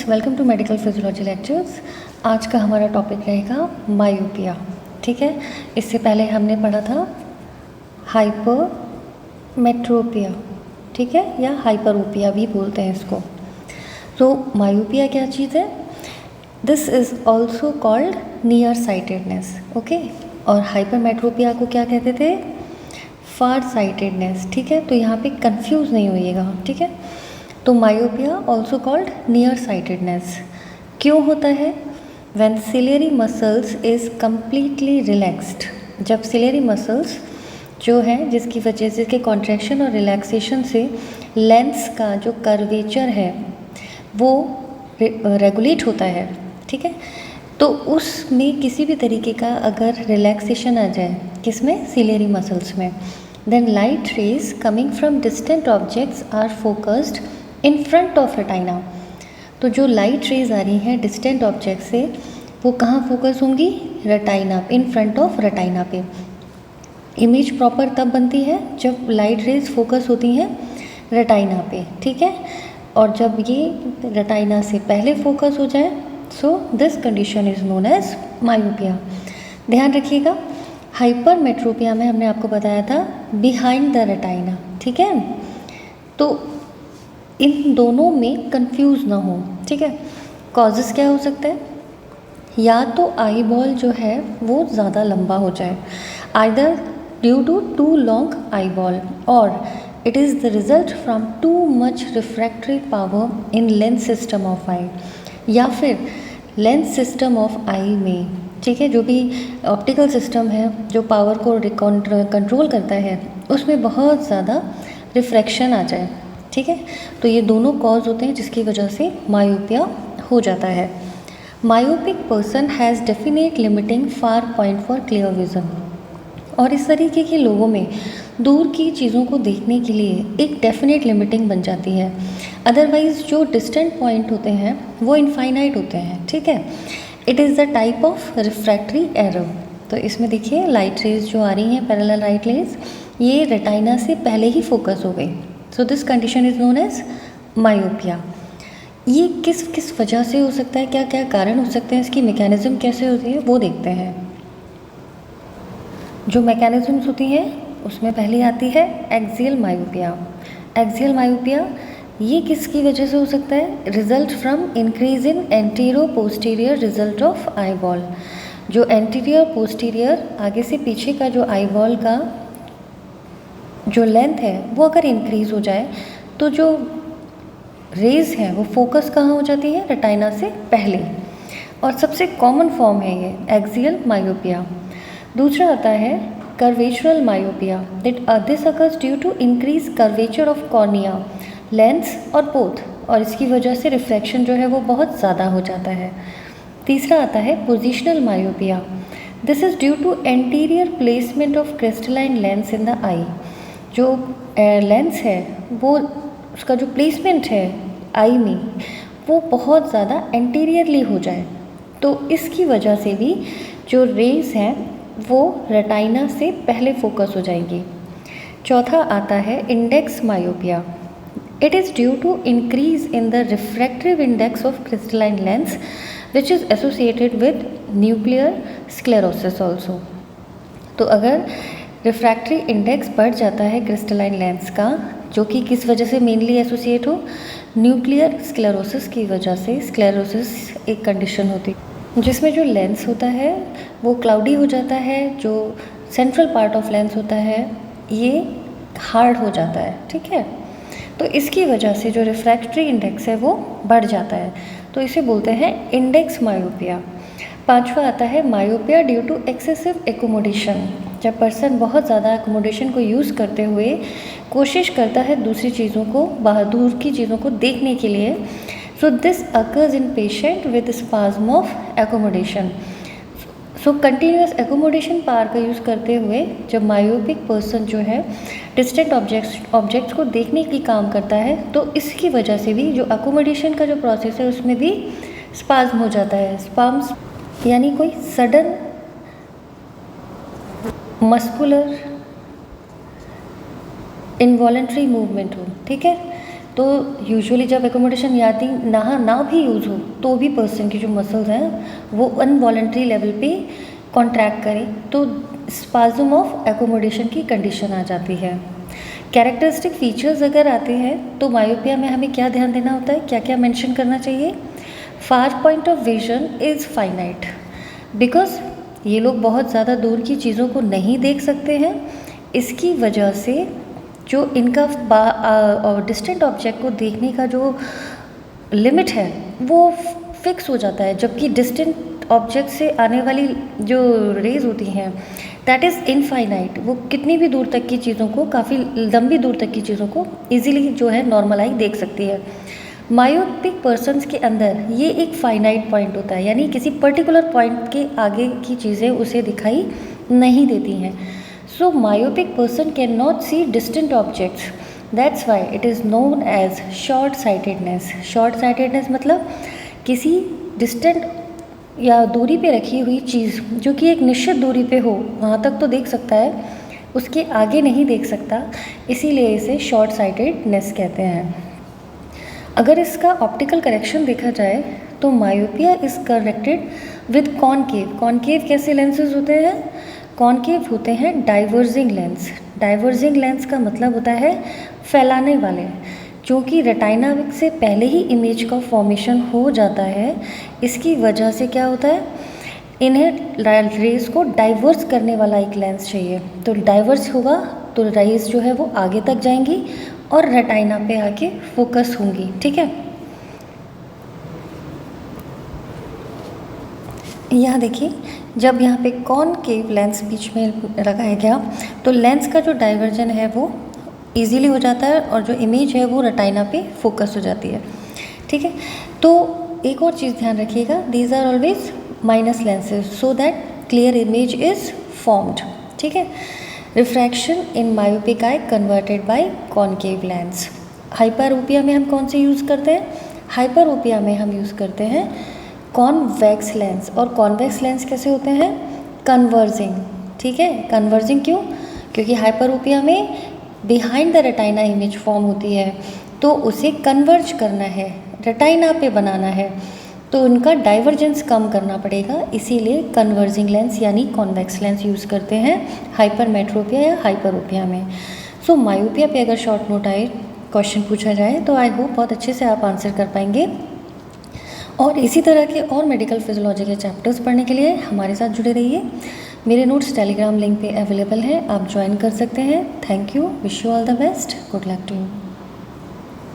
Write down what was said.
Students, welcome to medical physiology lectures. आज का हमारा टॉपिक रहेगा मायोपिया। ठीक है, इससे पहले हमने पढ़ा था हाइपरमेट्रोपिया, ठीक है, या हाइपरोपिया भी बोलते हैं इसको। तो मायोपिया क्या चीज़ है? This is also called near sightedness, okay. और हाइपरमेट्रोपिया को क्या कहते थे? फार साइटेडनेस, ठीक है। तो यहाँ पे कंफ्यूज नहीं होइएगा, ठीक है। तो myopia also called near sightedness क्यों होता है? When ciliary muscles is completely relaxed, जब सिलियरी मसल्स जो हैं जिसकी वजह से इसके कॉन्ट्रैक्शन और रिलैक्सेशन से लेंस का जो कर्वेचर है वो रेगुलेट होता है, ठीक है। तो उसमें किसी भी तरीके का अगर रिलैक्सेशन आ जाए, किसमें? सिलियरी मसल्स में, then light rays coming from distant objects are focused in front of retina. तो जो लाइट रेज आ रही हैं डिस्टेंट ऑब्जेक्ट से वो कहाँ फोकस होंगी? Retina, in front of retina पे। इमेज प्रॉपर तब बनती है जब लाइट रेज फोकस होती हैं रेटाइना पे, ठीक है। और जब ये रेटाइना से पहले फोकस हो जाए, so this condition is known as myopia. ध्यान रखिएगा, हाइपरमेट्रोपिया में हमने आपको बताया था बिहाइंड द रेटाइना, ठीक है। तो इन दोनों में कंफ्यूज ना हो, ठीक है। कॉजेस क्या हो सकता है? या तो आई बॉल जो है वो ज़्यादा लंबा हो जाए, either due to too long eyeball, और it is the result from too much refractory power in lens system of eye, या फिर लेंस सिस्टम ऑफ आई में, ठीक है, जो भी ऑप्टिकल सिस्टम है जो पावर को कंट्रोल करता है उसमें बहुत ज़्यादा रिफ्रैक्शन आ जाए, ठीक है। तो ये दोनों कॉज होते हैं जिसकी वजह से मायोपिया हो जाता है। Myopic person has definite limiting far point for clear vision, और इस तरीके के लोगों में दूर की चीज़ों को देखने के लिए एक डेफिनेट लिमिटिंग बन जाती है। अदरवाइज़ जो डिस्टेंट पॉइंट होते हैं वो इनफाइनाइट होते हैं, ठीक है। It is the type of refractory error. तो इसमें देखिए लाइट रेज जो आ रही हैं, पैरेलल लाइट रेज, ये रेटाइना से पहले ही फोकस हो गई। So this condition is known as myopia. ये किस किस वजह से हो सकता है, क्या क्या कारण हो सकते हैं, इसकी मैकेनिज्म कैसे होती है वो देखते हैं। जो मैकेनिज्म्स होती हैं उसमें पहली आती है एक्सियल मायोपिया। एक्सियल मायोपिया ये किसकी वजह से हो सकता है? Result from increase in antero posterior result of eye ball. जो एंटीरियर पोस्टीरियर आगे से पीछे का जो आई बॉल का जो लेंथ है वो अगर इंक्रीज़ हो जाए तो जो रेज है वो फोकस कहाँ हो जाती है? रेटाइना से पहले। और सबसे कॉमन फॉर्म है ये एक्सियल मायोपिया। दूसरा आता है curvatural myopia, this occurs due to increase curvature of cornea, lens और बोथ, और इसकी वजह से रिफ्रैक्शन जो है वो बहुत ज़्यादा हो जाता है। तीसरा आता है positional myopia, this is due to anterior placement of crystalline lens in the eye. जो लेंस है वो उसका जो प्लेसमेंट है आई में वो बहुत ज़्यादा एंटीरियरली हो जाए, तो इसकी वजह से भी जो रेज हैं वो रेटाइना से पहले फोकस हो जाएंगी। चौथा आता है index myopia, it is due to increase in the refractive index of crystalline lens which is associated with nuclear sclerosis also. तो अगर रिफ्रैक्टरी इंडेक्स बढ़ जाता है क्रिस्टलाइन लेंस का, जो कि किस वजह से मेनली एसोसिएट हो? न्यूक्लियर स्क्लेरोसिस की वजह से। स्क्लेरोसिस एक कंडीशन होती है जिसमें जो लेंस होता है वो क्लाउडी हो जाता है, जो सेंट्रल पार्ट ऑफ लेंस होता है ये हार्ड हो जाता है, ठीक है। तो इसकी वजह से जो रिफ्रैक्टरी इंडेक्स है वो बढ़ जाता है, तो इसे बोलते हैं इंडेक्स मायोपिया। पांचवा आता है myopia due to excessive accommodation, जब पर्सन बहुत ज़्यादा एकोमोडेशन को यूज़ करते हुए कोशिश करता है दूसरी चीज़ों को, बाहर दूर की चीज़ों को देखने के लिए। So this occurs in patient with spasm of accommodation. So continuous accommodation power का यूज़ करते हुए जब मायोपिक पर्सन जो है डिस्टेंट ऑब्जेक्ट्स को देखने की काम करता है, तो इसकी वजह से भी जो एकोमोडेशन का जो प्रोसेस है उसमें भी स्पाज्म हो जाता है। स्पाज्म यानी कोई सडन मस्कुलर इनवॉलेंट्री मूवमेंट हो, ठीक है। तो यूजुअली जब एकोमोडेशन यानी ना भी यूज़ हो तो भी पर्सन की जो मसल्स हैं वो अनवॉलेंट्री लेवल पे कॉन्ट्रैक्ट करें तो स्पाज्म ऑफ एकोमोडेशन की कंडीशन आ जाती है। कैरेक्टरिस्टिक फीचर्स अगर आते हैं तो मायोपिया में हमें क्या ध्यान देना होता है, क्या क्या मेंशन करना चाहिए। Far point of vision is finite, because ये लोग बहुत ज़्यादा दूर की चीज़ों को नहीं देख सकते हैं। इसकी वजह से जो इनका डिस्टेंट ऑब्जेक्ट को देखने का जो लिमिट है वो फिक्स हो जाता है, जबकि डिस्टेंट ऑब्जेक्ट से आने वाली जो रेज होती हैं दैट इज़ इनफाइनाइट। वो कितनी भी दूर तक की चीज़ों को, काफ़ी लंबी दूर तक की चीज़ों को इजीली जो है नॉर्मल आई देख सकती है। मायोपिक पर्सन्स के अंदर ये एक फाइनाइट पॉइंट होता है, यानी किसी पर्टिकुलर पॉइंट के आगे की चीज़ें उसे दिखाई नहीं देती हैं। So myopic person can not see distant objects, that's why it is known as short sightedness. Short sightedness मतलब किसी डिस्टेंट या दूरी पे रखी हुई चीज़ जो कि एक निश्चित दूरी पे हो वहाँ तक तो देख सकता है, उसके आगे नहीं देख सकता, इसीलिए इसे शॉर्ट साइटेडनेस कहते हैं। अगर इसका ऑप्टिकल करेक्शन देखा जाए तो myopia is corrected with concave. Concave कैसे लेंसेज होते हैं? कॉनकेव होते हैं डाइवर्जिंग लेंस। डाइवर्जिंग लेंस का मतलब होता है फैलाने वाले, क्योंकि रेटाइना से पहले ही इमेज का फॉर्मेशन हो जाता है। इसकी वजह से क्या होता है, इन्हें रेज को डाइवर्स करने वाला एक लेंस चाहिए। तो डाइवर्स होगा तो रेज जो है वो आगे तक जाएंगी और रेटाइना पे आके फोकस होंगी। ठीक है, यहाँ देखिए, जब यहाँ पे कॉनकेव लेंस बीच में लगाया गया तो लेंस का जो डाइवर्जन है वो इजीली हो जाता है और जो इमेज है वो रेटाइना पे फोकस हो जाती है। ठीक है, तो एक और चीज़ ध्यान रखिएगा, these are always minus lenses so that clear image is formed. ठीक है, refraction in myopic eye converted by concave lens. Hyperopia में हम कौन से यूज़ करते हैं? हाइपरोपिया में हम यूज़ करते हैं कॉन्वेक्स लेंस। और कॉन्वेक्स लेंस कैसे होते हैं? कन्वर्जिंग। ठीक है, कन्वर्जिंग क्यों? क्योंकि हाइपरोपिया में behind the retina image form होती है, तो उसे कन्वर्ज करना है, रेटाइना पे बनाना है, तो उनका डाइवर्जेंस कम करना पड़ेगा, इसीलिए कन्वर्जिंग लेंस यानी कॉन्वेक्स लेंस यूज़ करते हैं हाइपरमेट्रोपिया या हाइपरोपिया में। सो मायोपिया पे अगर शॉर्ट नोट आए, क्वेश्चन पूछा जाए तो आई होप बहुत अच्छे से आप आंसर कर पाएंगे। और इसी तरह के और मेडिकल फिजियोलॉजी के चैप्टर्स पढ़ने के लिए हमारे साथ जुड़े रहिए। मेरे नोट्स टेलीग्राम लिंक पे अवेलेबल हैं, आप ज्वाइन कर सकते हैं। Thank you, wish you all the best, good luck to you.